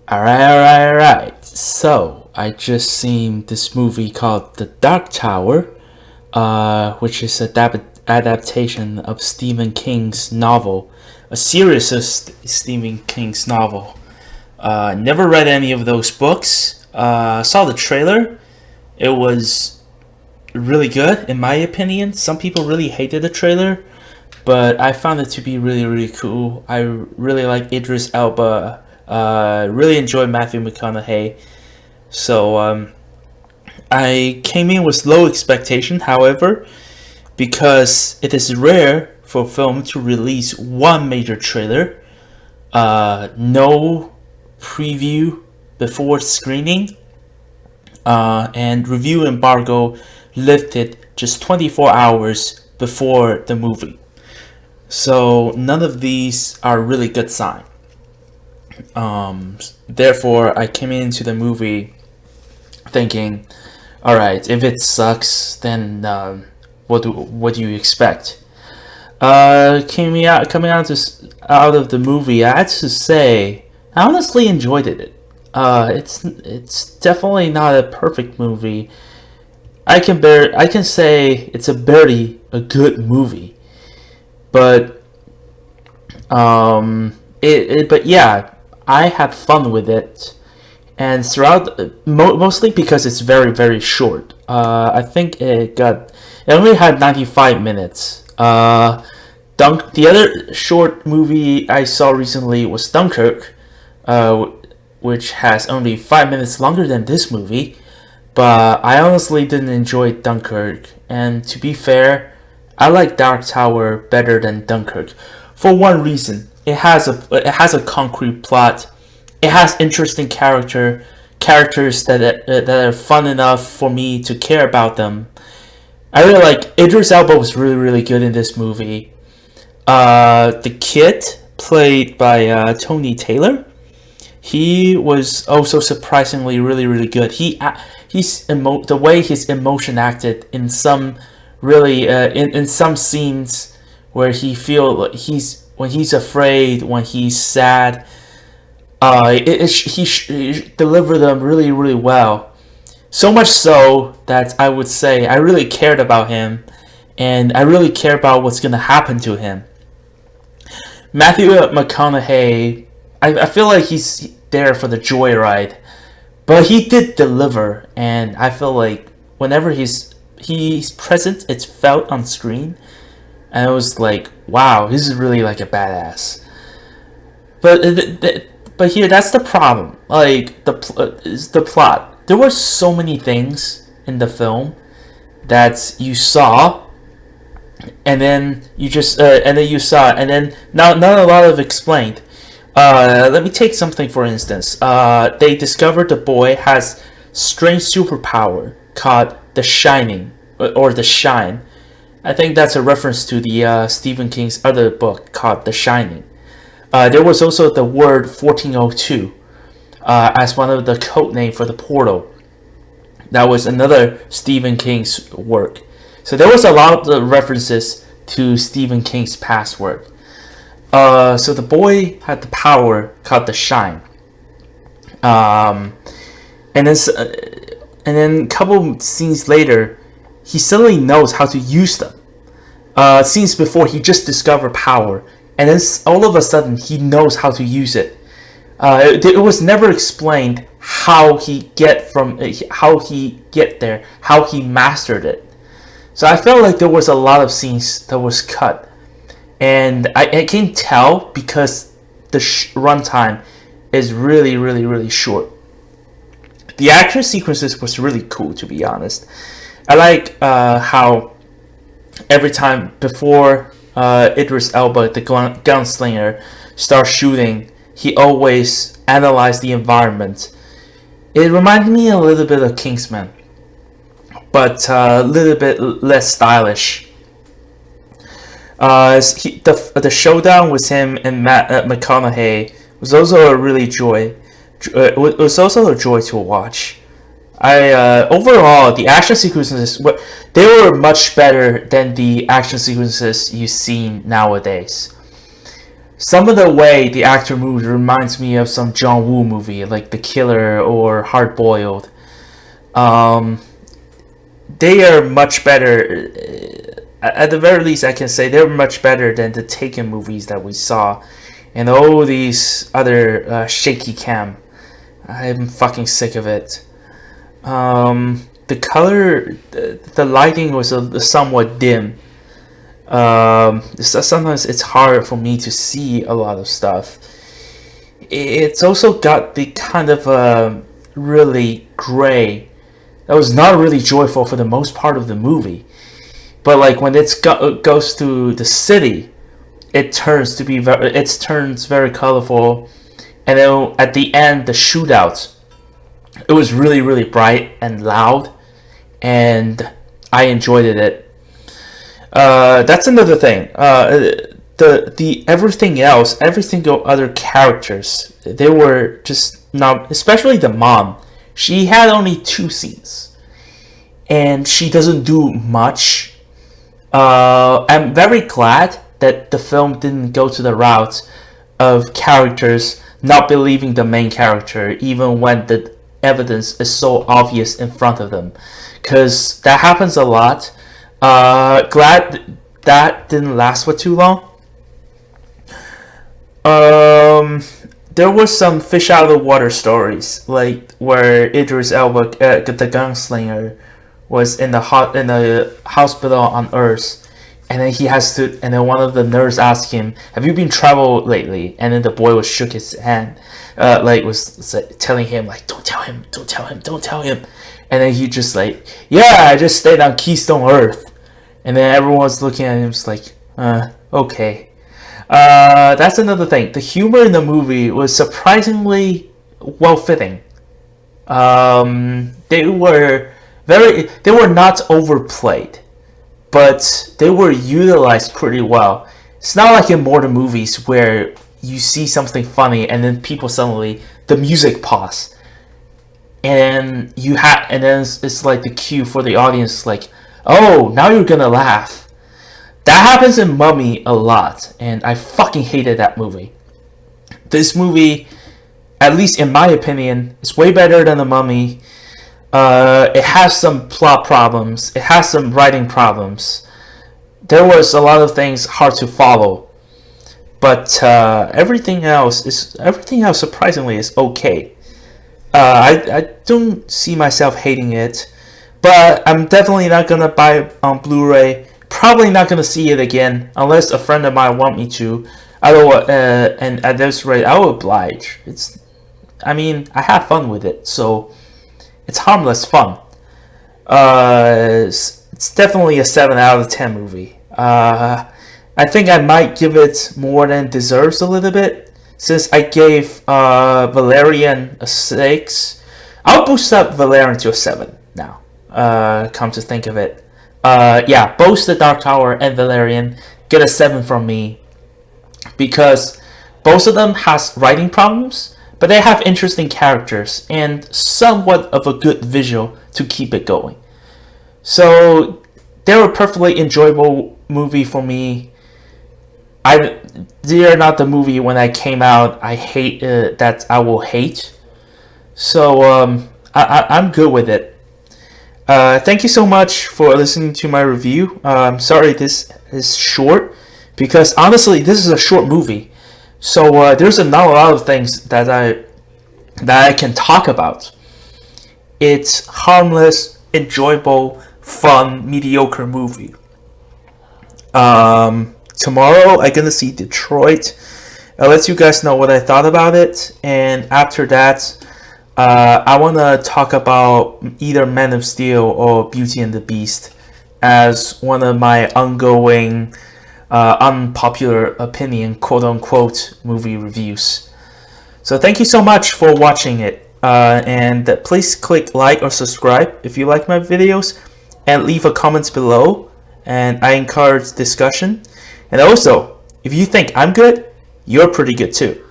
Alright. So, I just seen this movie called The Dark Tower, which is adaptation of Stephen King's novel, a series of Stephen King's novel. Never read any of those books. Saw the trailer. It was really good, in my opinion. Some people really hated the trailer, but I found it to be really, really cool. I really like Idris Elba. Really enjoy Matthew McConaughey. So I came in with low expectation. However, because it is rare for film to release one major trailer, no preview before screening, and review embargo lifted just 24 hours before the movie. So none of these are really good sign. Therefore, I came into the movie thinking, all right, if it sucks, then what do you expect? Coming out of the movie, I had to say I honestly enjoyed it. It's definitely not a perfect movie. I can say it's a barely a good movie, but but yeah, I had fun with it, and throughout mostly because it's very very short. I think it only had 95 minutes. The other short movie I saw recently was Dunkirk, which has only 5 minutes longer than this movie. But I honestly didn't enjoy Dunkirk, and to be fair, I like Dark Tower better than Dunkirk, for one reason. It has a concrete plot. It has interesting characters that are fun enough for me to care about them. I really like Idris Elba was really really good in this movie. The kid played by Tony Taylor. He was also surprisingly really really good. The way his emotion acted in some really in some scenes where when he's afraid, when he's sad, he delivered them really really well. So much so that I would say I really cared about him, and I really care about what's gonna happen to him. Matthew McConaughey, I feel like he's there for the joyride, but he did deliver, and I feel like whenever he's present, it's felt on screen, and it was like, wow, this is really like a badass. But here, that's the problem. Like is the plot. There were so many things in the film that you saw, and then you saw, and then not a lot of explained. Let me take something for instance. They discovered the boy has strange superpower called the Shining, or the Shine. I think that's a reference to the Stephen King's other book called The Shining. There was also the word 1402 as one of the code name for the portal. That was another Stephen King's work. So there was a lot of references to Stephen King's past work. So the boy had the power called the Shine. And then a couple scenes later, he suddenly knows how to use them. Scenes before, he just discovered power, and then all of a sudden he knows how to use it. It was never explained how he get there, how he mastered it. So I felt like there was a lot of scenes that was cut, and I can tell because the runtime is really really really short. The action sequences was really cool, to be honest. I like how every time before Idris Elba, the gunslinger, starts shooting, he always analyzed the environment. It reminded me a little bit of Kingsman, but a little bit less stylish. The showdown with him and Matt McConaughey was also a really joy. It was also a joy to watch. Overall, the action sequences they were much better than the action sequences you see nowadays. some of the way the actor moves reminds me of some John Woo movie, like The Killer or Hard Boiled. Um, they are much better. At the very least, I can say they're much better than the Taken movies that we saw, and all these other shaky cam. I'm fucking sick of it. The color, the lighting was somewhat dim. Sometimes it's hard for me to see a lot of stuff. It's also got the kind of really gray that was not really joyful for the most part of the movie. But like when it goes to the city, it turns very colorful, and then at the end the shootout, it was really really bright and loud, and I enjoyed it. That's another thing. The everything else, every single other characters, they were just not. Especially the mom, she had only 2 scenes, and she doesn't do much. I'm very glad that the film didn't go to the route of characters not believing the main character, even when the evidence is so obvious in front of them, because that happens a lot. Glad that didn't last for too long. There was some fish out of the water stories, like where Idris Elba, the gunslinger, was in the hospital on Earth, and then and then one of the nurse asked him, "Have you been travel lately?" And then the boy was shook his hand, was telling him like, "Don't tell him, don't tell him, don't tell him," and then he just like, "Yeah, I just stayed on Keystone Earth," and then everyone was looking at him just like, okay. That's another thing. The humor in the movie was surprisingly well fitting. They were not overplayed, but they were utilized pretty well. It's not like in modern movies where you see something funny and then the music pause, and then it's like the cue for the audience, like, oh, now you're gonna laugh. That happens in Mummy a lot, and I fucking hated that movie. This movie, at least in my opinion, is way better than The Mummy. It has some plot problems. It has some writing problems. There was a lot of things hard to follow, but everything else surprisingly is okay. I don't see myself hating it, but I'm definitely not gonna buy it on Blu-ray. Probably not gonna see it again unless a friend of mine want me to. And at this rate, I will oblige. I had fun with it, so it's harmless fun. It's definitely a 7 out of 10 movie. I think I might give it more than it deserves a little bit, since I gave Valerian a 6. I'll boost up Valerian to a 7 now. Come to think of it. Both The Dark Tower and Valerian get a 7 from me, because both of them has writing problems, but they have interesting characters and somewhat of a good visual to keep it going. So they were a perfectly enjoyable movie for me. They are not the movie when I came out I hate that I will hate. So I'm good with it. Thank you so much for listening to my review. I'm sorry this is short, because honestly this is a short movie, so there's not a lot of things that I can talk about. It's harmless, enjoyable, fun, mediocre movie. Tomorrow I'm gonna see Detroit. I'll let you guys know what I thought about it, and after that I want to talk about either Man of Steel or Beauty and the Beast as one of my ongoing unpopular opinion, quote-unquote, movie reviews. So thank you so much for watching it, and please click like or subscribe if you like my videos, and leave a comment below, and I encourage discussion. And also, if you think I'm good, you're pretty good too.